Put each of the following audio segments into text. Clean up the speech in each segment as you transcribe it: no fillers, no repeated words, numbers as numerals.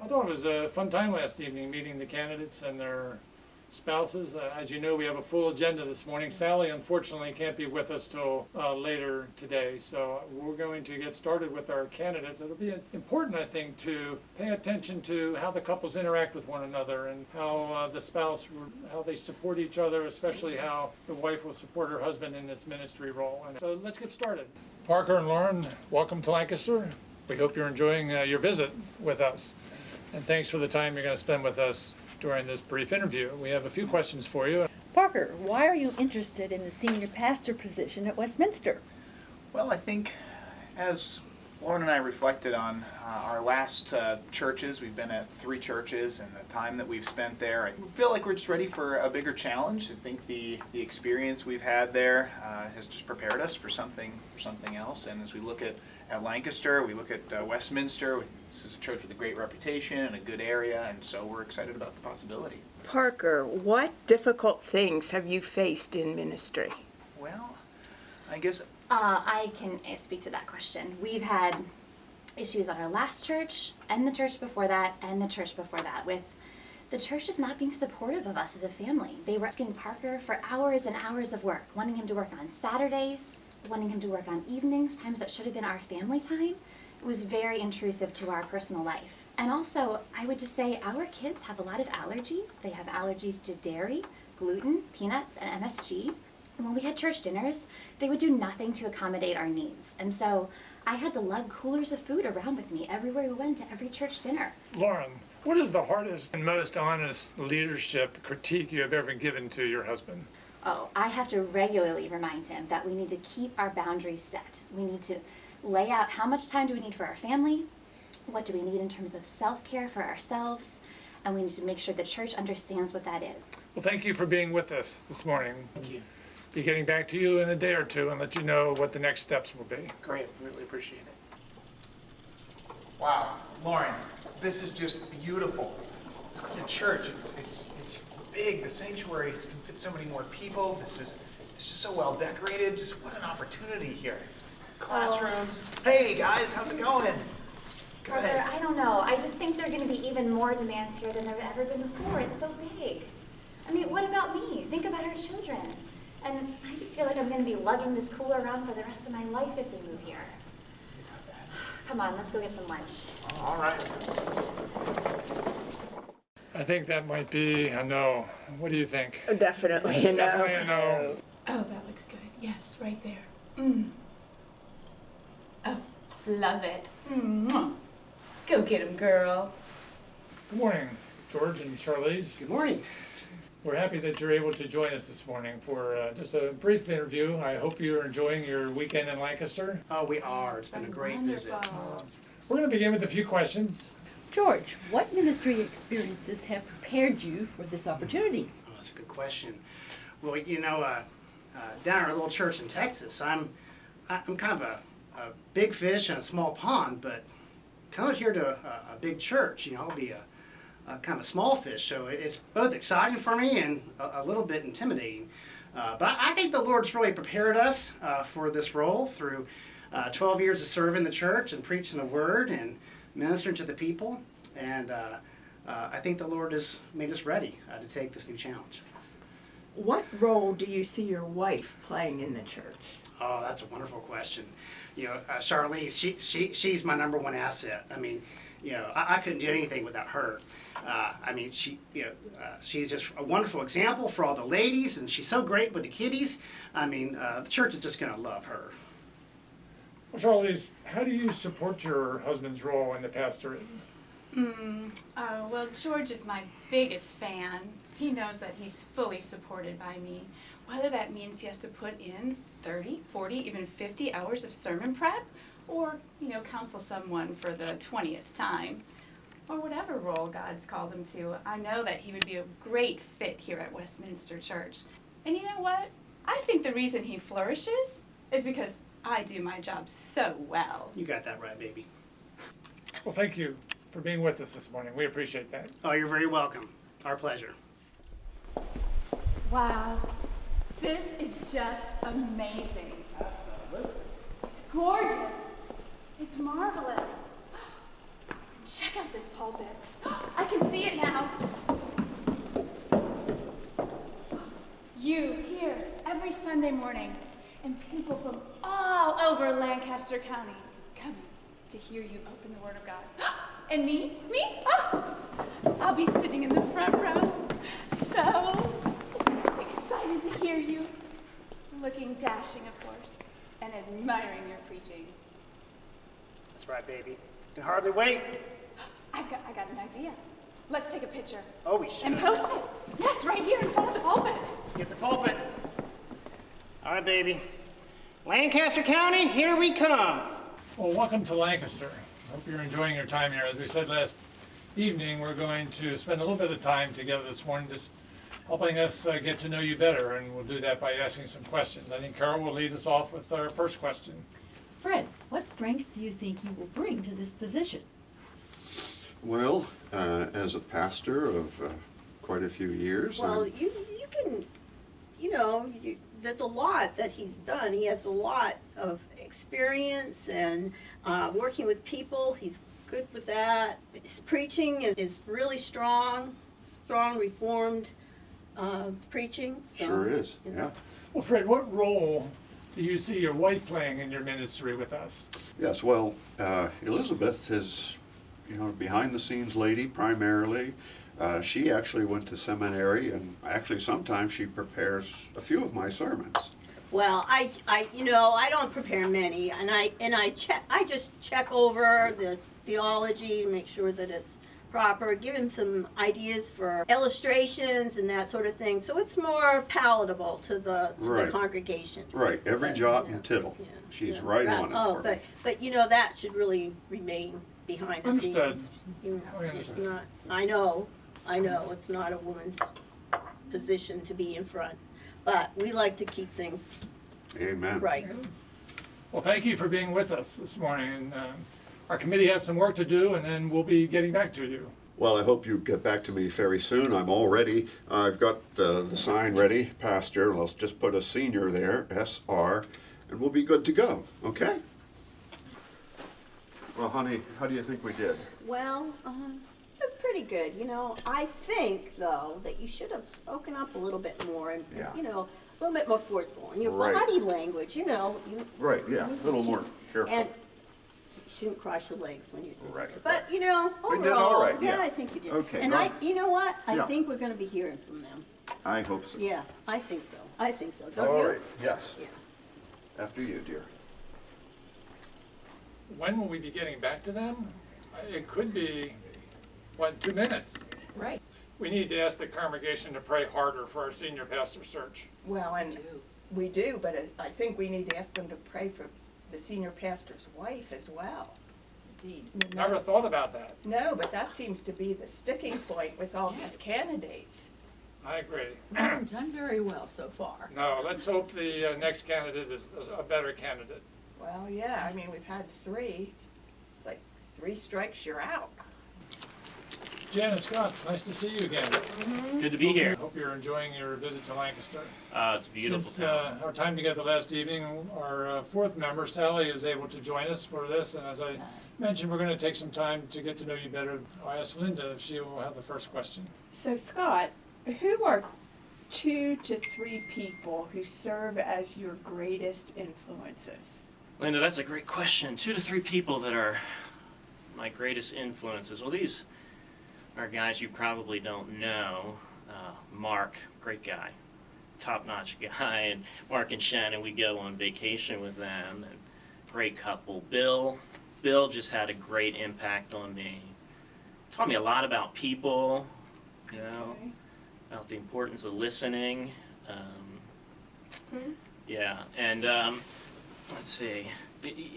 I thought it was a fun time last evening, meeting the candidates and their spouses. As you know, we have a full agenda this morning. Sally, unfortunately, can't be with us till later today, so we're going to get started with our candidates. It'll be important, I think, to pay attention to how the couples interact with one another and how the spouse, how they support each other, especially how the wife will support her husband in this ministry role. And so let's get started. Parker and Lauren, welcome to Lancaster. We hope you're enjoying your visit with us. And thanks for the time you're going to spend with us during this brief interview. We have a few questions for you. Parker, why are you interested in the senior pastor position at Westminster? Well, I think as Lauren and I reflected on our last churches, we've been at 3 churches, and the time that we've spent there, I feel like we're just ready for a bigger challenge. I think the experience we've had there has just prepared us for something else. And as we look at Lancaster, we look at Westminster. This is a church with a great reputation and a good area, and so we're excited about the possibility. Parker, what difficult things have you faced in ministry? Well, I guess I can speak to that question. We've had issues at our last church, and the church before that, and the church before that, with the church just not being supportive of us as a family. They were asking Parker for hours and hours of work, wanting him to work on Saturdays, wanting him to work on evenings, times that should have been our family time. It was very intrusive to our personal life. And also, I would just say our kids have a lot of allergies. They have allergies to dairy, gluten, peanuts, and MSG. And when we had church dinners, they would do nothing to accommodate our needs. And so I had to lug coolers of food around with me everywhere we went to every church dinner. Lauren, what is the hardest and most honest leadership critique you have ever given to your husband? Oh, I have to regularly remind him that we need to keep our boundaries set. We need to lay out how much time do we need for our family, what do we need in terms of self-care for ourselves, and we need to make sure the church understands what that is. Well, thank you for being with us this morning. Thank you. Be getting back to you in a day or two and let you know what the next steps will be. Great, really appreciate it. Wow, Lauren, this is just beautiful. Look at the church. It's big. The sanctuary can fit so many more people. It's just so well decorated. Just what an opportunity here. Classrooms. Hey guys, how's it going? Go ahead. I don't know. I just think there are going to be even more demands here than there have ever been before. It's so big. I mean, what about me? Think about our children. And I just feel like I'm going to be lugging this cooler around for the rest of my life if we move here. Come on, let's go get some lunch. All right. I think that might be a no. What do you think? Definitely a no. Definitely a no. Oh, that looks good. Yes, right there. Oh, love it. Go get him, girl. Good morning, George and Charlize. Good morning. We're happy that you're able to join us this morning for just a brief interview. I hope you're enjoying your weekend in Lancaster. Oh, we are. It's been a great visit. We're going to begin with a few questions. George, what ministry experiences have prepared you for this opportunity? Oh, that's a good question. Well, you know, down at our little church in Texas, I'm kind of a big fish in a small pond, but coming here to a big church, you know, I'll be a kind of small fish. So it's both exciting for me and a little bit intimidating. But I think the Lord's really prepared us for this role through 12 years of serving the church and preaching the word and ministering to the people. And I think the Lord has made us ready to take this new challenge. What role do you see your wife playing in the church? Oh, that's a wonderful question. You know, Charlize, she's my number one asset. I mean, you know, I couldn't do anything without her. I mean, she's just a wonderful example for all the ladies, and she's so great with the kiddies. I mean, the church is just going to love her. Well, Charlize, how do you support your husband's role in the pastorate? Well, George is my biggest fan. He knows that he's fully supported by me. Whether that means he has to put in 30, 40, even 50 hours of sermon prep, or, you know, counsel someone for the 20th time, or whatever role God's called him to, I know that he would be a great fit here at Westminster Church. And you know what? I think the reason he flourishes is because I do my job so well. You got that right, baby. Well, thank you for being with us this morning. We appreciate that. Oh, you're very welcome. Our pleasure. Wow, this is just amazing. It's gorgeous. It's marvelous. Check out this pulpit. I can see it now. You here every Sunday morning, and people from all over Lancaster County coming to hear you open the Word of God. And me? Oh, I'll be sitting in the front row, so excited to hear you, looking dashing, of course, and admiring your preaching. That's right, baby. Can hardly wait. I got an idea. Let's take a picture. Oh, we should. And post it. Yes, right here in front of the pulpit. Let's get the pulpit. All right, baby. Lancaster County, here we come. Well, welcome to Lancaster. Hope you're enjoying your time here. As we said last evening, we're going to spend a little bit of time together this morning just helping us get to know you better, and we'll do that by asking some questions. I think Carol will lead us off with our first question. Fred, what strengths do you think you will bring to this position? Well, as a pastor of quite a few years, Well, you can, there's a lot that he's done. He has a lot of experience and working with people. He's good with that. His preaching is really strong, Reformed preaching. So, sure is, you know. yeah. Well, Fred, what role do you see your wife playing in your ministry with us? Yes, well, Elizabeth is, behind-the-scenes lady primarily. She actually went to seminary, and actually sometimes she prepares a few of my sermons. Well, I don't prepare many, and I just check over the theology, make sure that it's proper, give him some ideas for illustrations and that sort of thing, so it's more palatable to the Right. congregation. Right, every But, jot yeah, and tittle. yeah, She's yeah. right on it Oh, for but me. that should really remain behind the Understood. scenes. You know, We it's understand. not. I know, it's not a woman's position to be in front, but we like to keep things Amen. right. Well, thank you for being with us this morning. And, our committee has some work to do, and then we'll be getting back to you. Well, I hope you get back to me very soon. I'm all ready. I've got the sign ready, Pastor. Let's just put a senior there, SR, and we'll be good to go, okay? Well, honey, how do you think we did? Well, pretty good. I think though that you should have spoken up a little bit more and Yeah. a little bit more forceful in your Right. body language. Right, yeah, a little more careful. And you shouldn't cross your legs when you're sitting Right. there. But overall, We did all right, yeah. I think you did. Okay, And well- you know what? I Yeah. think we're going to be hearing from them. I hope so. Yeah, I think so. Don't All you? right, yes. Yeah. After you, dear. When will we be getting back to them? It could be, 2 minutes? Right. We need to ask the congregation to pray harder for our senior pastor search. Well, and we do, but I think we need to ask them to pray for the senior pastor's wife as well. Indeed. Never thought about that. No, but that seems to be the sticking point with all these candidates. I agree. You've done very well so far. No, let's hope the next candidate is a better candidate. Well, yeah, I mean, we've had 3. It's like 3 strikes, you're out. Janet Scott, it's nice to see you again. Good to be here. Hope you're enjoying your visit to Lancaster. It's a beautiful Since town. our time together last evening, our fourth member, Sally, is able to join us for this. And as I mentioned, we're going to take some time to get to know you better. I asked Linda if she will have the first question. So, Scott, who are 2 to 3 people who serve as your greatest influences? Linda, that's a great question. 2 to 3 people that are my greatest influences. Well, these are guys you probably don't know. Mark, great guy, top-notch guy, and Mark and Shannon, we go on vacation with them, and great couple. Bill just had a great impact on me. Taught me a lot about people, about the importance of listening. Yeah, and let's see.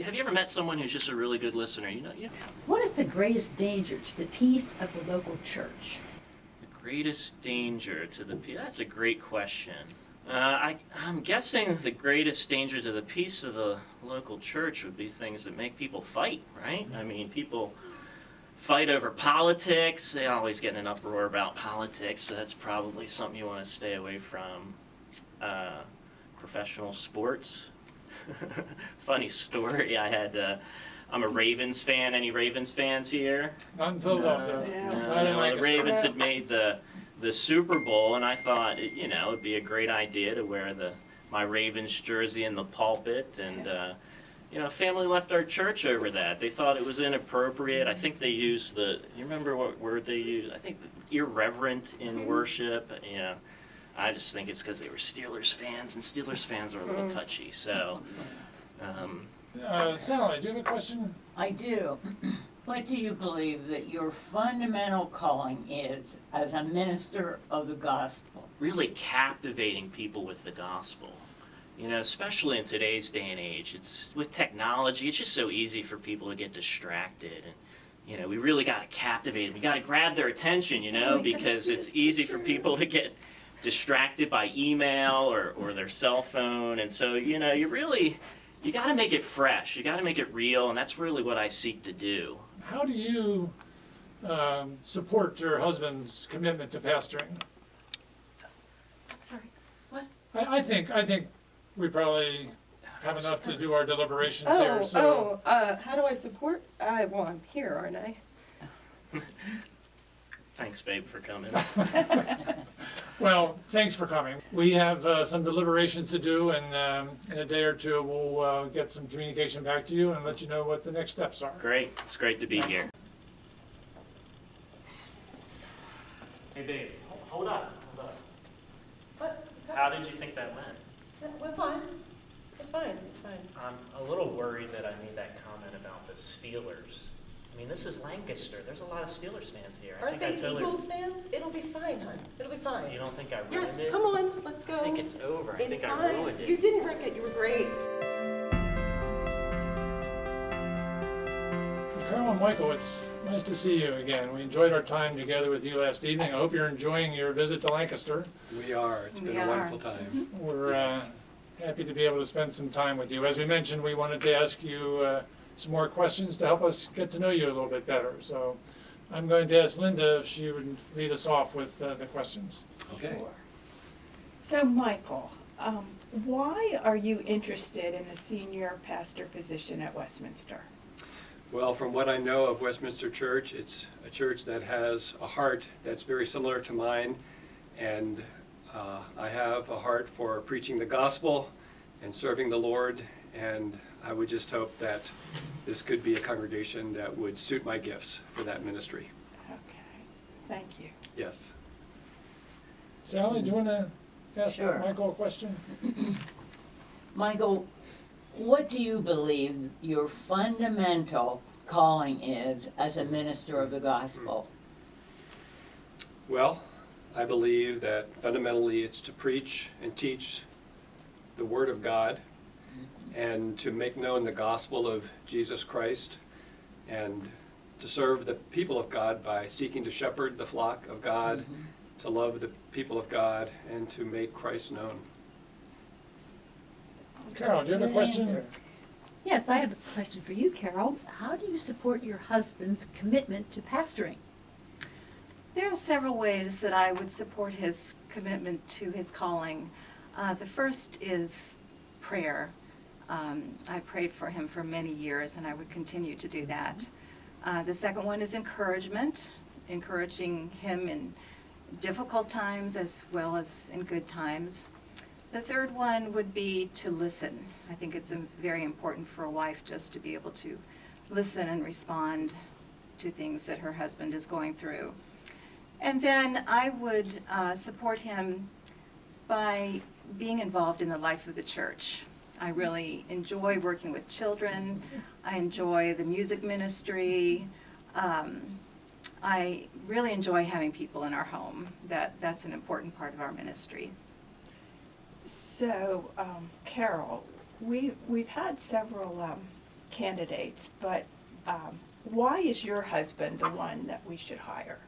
Have you ever met someone who's just a really good listener? What is the greatest danger to the peace of the local church? The greatest danger to the peace? That's a great question. I'm guessing the greatest danger to the peace of the local church would be things that make people fight, right? I mean, people fight over politics. They always get in an uproar about politics, so that's probably something you want to stay away from. Professional sports. Funny story, I had I'm a Ravens fan. Any Ravens fans here? Not in Philadelphia. Yeah. No, Not in the Lancaster. Ravens had made the Super Bowl, and I thought, it'd be a great idea to wear my Ravens jersey in the pulpit, and family left our church over that. They thought it was inappropriate. I think they used you remember what word they used? I think irreverent in worship. I just think it's because they were Steelers fans, and Steelers fans are a little touchy. So, Sally, do you have a question? I do. What do you believe that your fundamental calling is as a minister of the gospel? really captivating people with the gospel. Especially in today's day and age, it's with technology, it's just so easy for people to get distracted. And, we really got to captivate them. We got to grab their attention, because it's easy for people to get distracted by email or their cell phone. And so, you got to make it fresh. You got to make it real. And that's really what I seek to do. How do you support your husband's commitment to pastoring? Sorry, what? I think we probably have enough to do our deliberations here. So How do I support? Well, I'm here, aren't I? Thanks, babe, for coming. well, thanks for coming. We have some deliberations to do, and in a day or two, we'll get some communication back to you and let you know what the next steps are. Great. It's great to be here. Hey, babe, hold up. What? How did you think that went? We're fine. It's fine. I'm a little worried that I made that comment about the Steelers. I mean, this is Lancaster. There's a lot of Steelers fans here. Aren't they Eagles fans? It'll be fine, hon. It'll be fine. You don't think I ruined Yes, it? come on, let's go. I think it's over. I It's think fine. I ruined it. You didn't wreck it. You were great. Carol and Michael, it's nice to see you again. We enjoyed our time together with you last evening. I hope you're enjoying your visit to Lancaster. We are. It's been a wonderful time. We're happy to be able to spend some time with you. As we mentioned, we wanted to ask you some more questions to help us get to know you a little bit better. So I'm going to ask Linda if she would lead us off with the questions. Okay. So, Michael, why are you interested in the senior pastor position at Westminster? Well, from what I know of Westminster Church, it's a church that has a heart that's very similar to mine, and I have a heart for preaching the gospel and serving the Lord, and I would just hope that this could be a congregation that would suit my gifts for that ministry. Okay, thank you. Yes. Sally, do you want to ask Sure. Michael a question? Michael, what do you believe your fundamental calling is as a minister of the gospel? Well, I believe that fundamentally it's to preach and teach the Word of God and to make known the gospel of Jesus Christ and to serve the people of God by seeking to shepherd the flock of God, to love the people of God, and to make Christ known. Carol, do you have a question? Yes, I have a question for you, Carol. How do you support your husband's commitment to pastoring? There are several ways that I would support his commitment to his calling. The first is prayer. I prayed for him for many years, and I would continue to do that. The second one is encouragement, encouraging him in difficult times as well as in good times. The third one would be to listen. I think it's very important for a wife just to be able to listen and respond to things that her husband is going through. And then I would support him by being involved in the life of the church. I really enjoy working with children. I enjoy the music ministry. I really enjoy having people in our home. That's an important part of our ministry. So, Carol, we've had several candidates, but why is your husband the one that we should hire?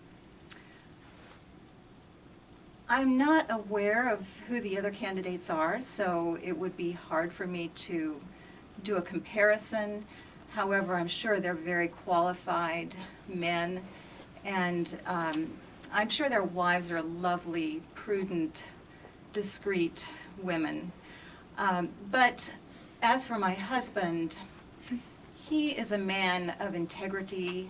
I'm not aware of who the other candidates are, so it would be hard for me to do a comparison. However, I'm sure they're very qualified men, and I'm sure their wives are lovely, prudent, discreet women. But as for my husband, He is a man of integrity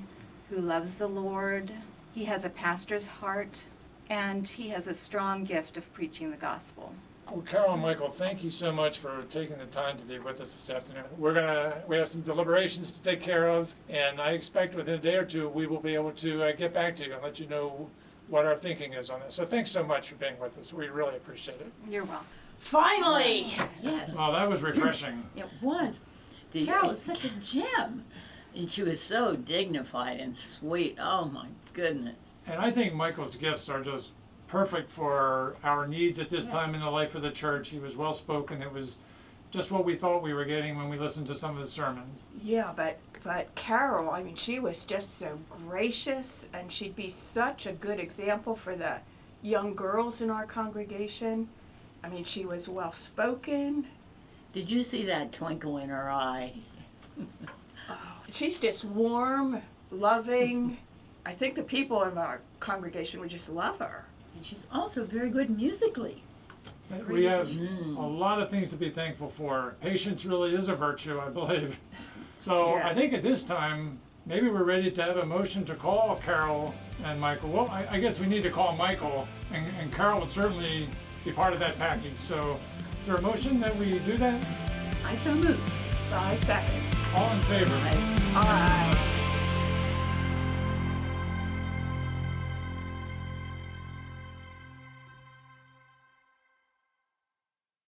who loves the Lord. He has a pastor's heart, and he has a strong gift of preaching the gospel. Well, Carol and Michael, thank you so much for taking the time to be with us this afternoon. We have some deliberations to take care of, and I expect within a day or two we will be able to get back to you and let you know what our thinking is on this. So thanks so much for being with us. We really appreciate it. You're welcome. Finally! Yes, Well, that was refreshing. it was. Did Carol you- is such a gem. And she was so dignified and sweet. Oh my goodness. And I think Michael's gifts are just perfect for our needs at this time in the life of the church. He was well spoken. It was just what we thought we were getting when we listened to some of his sermons. Yeah, but Carol, I mean, she was just so gracious, and she'd be such a good example for the young girls in our congregation. I mean, she was well spoken. Did you see that twinkle in her eye? She's just warm, loving. I think the people in our congregation would just love her. And she's also very good musically. We have a lot of things to be thankful for. Patience really is a virtue, I believe. So I Yes. think at this time, maybe we're ready to have a motion to call Carol and Michael. Well, I guess we need to call Michael, and Carol would certainly be part of that package. So is there a motion that we do that? I so move. I second. All in favor? Aye.